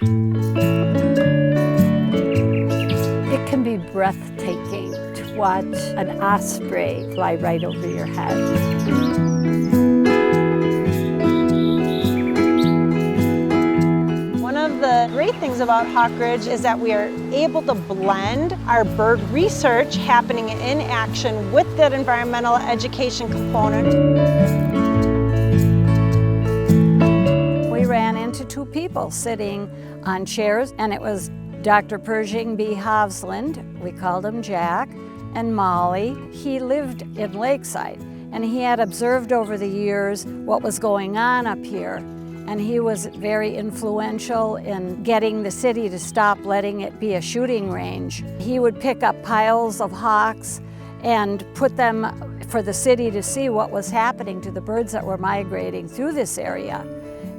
It can be breathtaking to watch an osprey fly right over your head. One of the great things about Hawk Ridge is that we are able to blend our bird research happening in action with that environmental education component. We ran into two people sitting on chairs, and it was Dr. Pershing B. Hovsland, we called him Jack, and Molly. He lived in Lakeside, and he had observed over the years what was going on up here. And he was very influential in getting the city to stop letting it be a shooting range. He would pick up piles of hawks and put them for the city to see what was happening to the birds that were migrating through this area.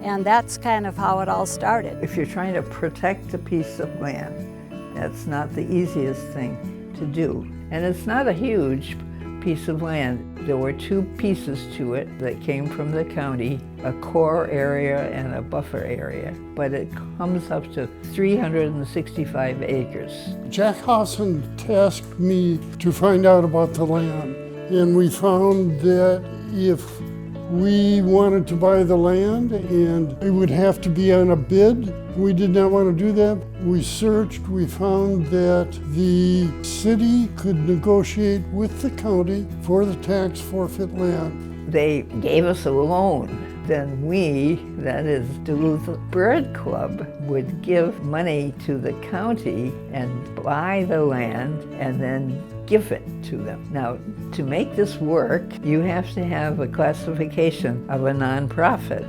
And that's kind of how it all started. If you're trying to protect a piece of land, that's not the easiest thing to do. And it's not a huge piece of land. There were two pieces to it that came from the county, a core area and a buffer area, but it comes up to 365 acres. Jack Hosson tasked me to find out about the land, and we found that if we wanted to buy the land and it would have to be on a bid, we did not want to do that. We searched, we found that the city could negotiate with the county for the tax forfeit land. They gave us a loan. Then we, that is Duluth Bird Club, would give money to the county and buy the land and then give it to them. Now, to make this work, you have to have a classification of a nonprofit.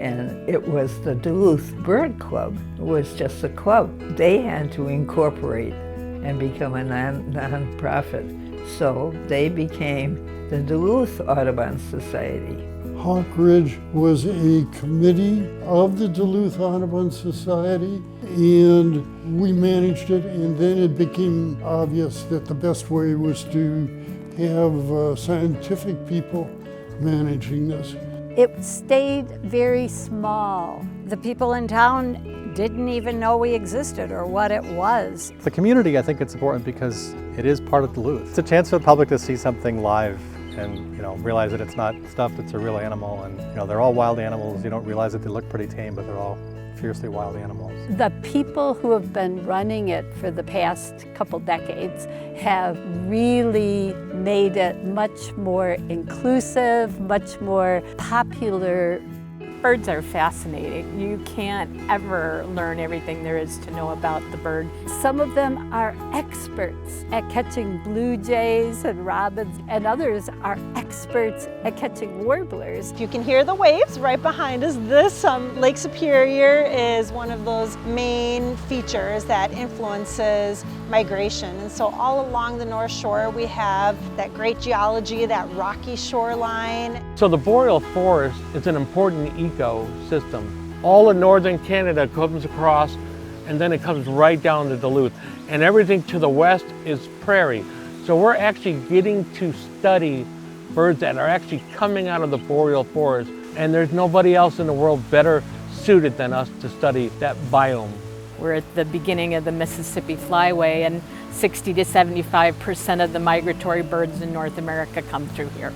And it was the Duluth Bird Club. It was just a club. They had to incorporate and become a nonprofit. So they became the Duluth Audubon Society. Hawk Ridge was a committee of the Duluth Audubon Society, and we managed it, and then it became obvious that the best way was to have scientific people managing this. It stayed very small. The people in town didn't even know we existed or what it was. The community, I think it's important because it is part of Duluth. It's a chance for the public to see something live and realize that it's not stuff that's a real animal, and they're all wild animals. You don't realize that they look pretty tame, but they're all fiercely wild animals. The people who have been running it for the past couple decades have really made it much more inclusive, much more popular. Birds are fascinating. You can't ever learn everything there is to know about the bird. Some of them are experts at catching blue jays and robins, and others are experts at catching warblers. You can hear the waves right behind us. This Lake Superior is one of those main features that influences migration. And so all along the North Shore we have that great geology, that rocky shoreline. So the boreal forest is an important ecosystem. All of northern Canada comes across, and then it comes right down to Duluth. And everything to the west is prairie. So we're actually getting to study birds that are actually coming out of the boreal forest. And there's nobody else in the world better suited than us to study that biome. We're at the beginning of the Mississippi Flyway, and 60 to 75% of the migratory birds in North America come through here.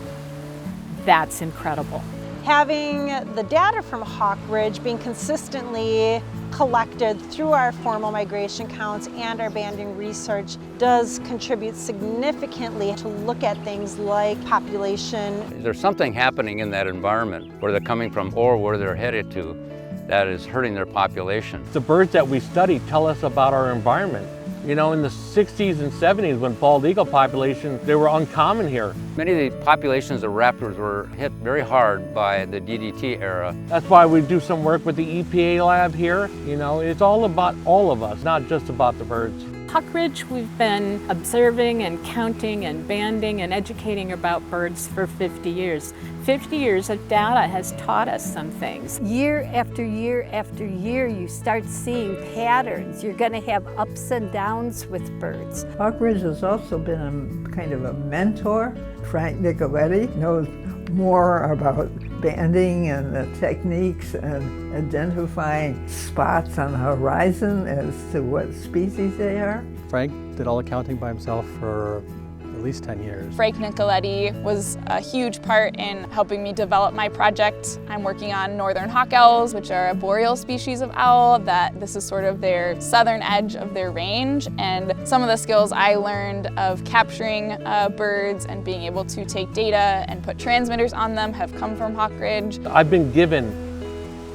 That's incredible. Having the data from Hawk Ridge being consistently collected through our formal migration counts and our banding research does contribute significantly to look at things like population. There's something happening in that environment where they're coming from or where they're headed to that is hurting their population. The birds that we study tell us about our environment. In the 60s and 70s when bald eagle populations, they were uncommon here. Many of the populations of raptors were hit very hard by the DDT era. That's why we do some work with the EPA lab here. It's all about all of us, not just about the birds. Hawk Ridge, we've been observing and counting and banding and educating about birds for 50 years. 50 years of data has taught us some things. Year after year after year, you start seeing patterns. You're going to have ups and downs with birds. Hawk Ridge has also been a kind of a mentor. Frank Nicoletti knows more about banding and the techniques and identifying spots on the horizon as to what species they are. Frank did all the counting by himself for at least 10 years. Frank Nicoletti was a huge part in helping me develop my project. I'm working on northern hawk owls, which are a boreal species of owl, that this is sort of their southern edge of their range. And some of the skills I learned of capturing birds and being able to take data and put transmitters on them have come from Hawk Ridge. I've been given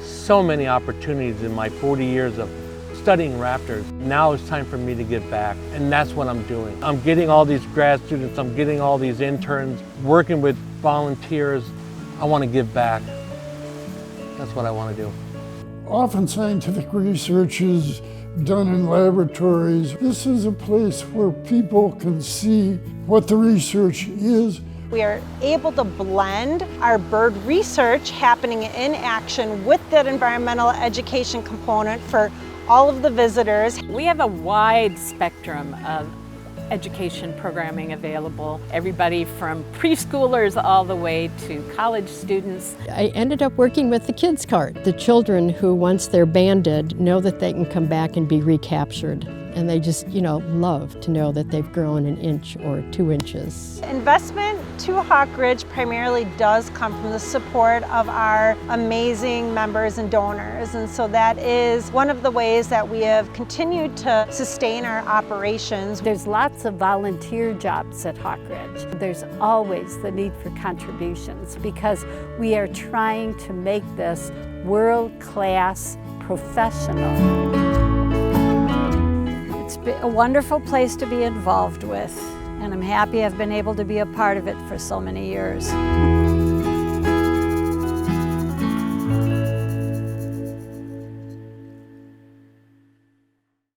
so many opportunities in my 40 years of studying raptors. Now it's time for me to give back, and that's what I'm doing. I'm getting all these grad students, I'm getting all these interns, working with volunteers. I want to give back. That's what I want to do. Often scientific research is done in laboratories. This is a place where people can see what the research is. We are able to blend our bird research happening in action with that environmental education component for all of the visitors. We have a wide spectrum of education programming available. Everybody from preschoolers all the way to college students. I ended up working with the kids' cart. The children who, once they're banded, know that they can come back and be recaptured. And they just, love to know that they've grown an inch or 2 inches. Investment to Hawk Ridge primarily does come from the support of our amazing members and donors. And so that is one of the ways that we have continued to sustain our operations. There's lots of volunteer jobs at Hawk Ridge. There's always the need for contributions because we are trying to make this world-class professional. It's been a wonderful place to be involved with, and I'm happy I've been able to be a part of it for so many years.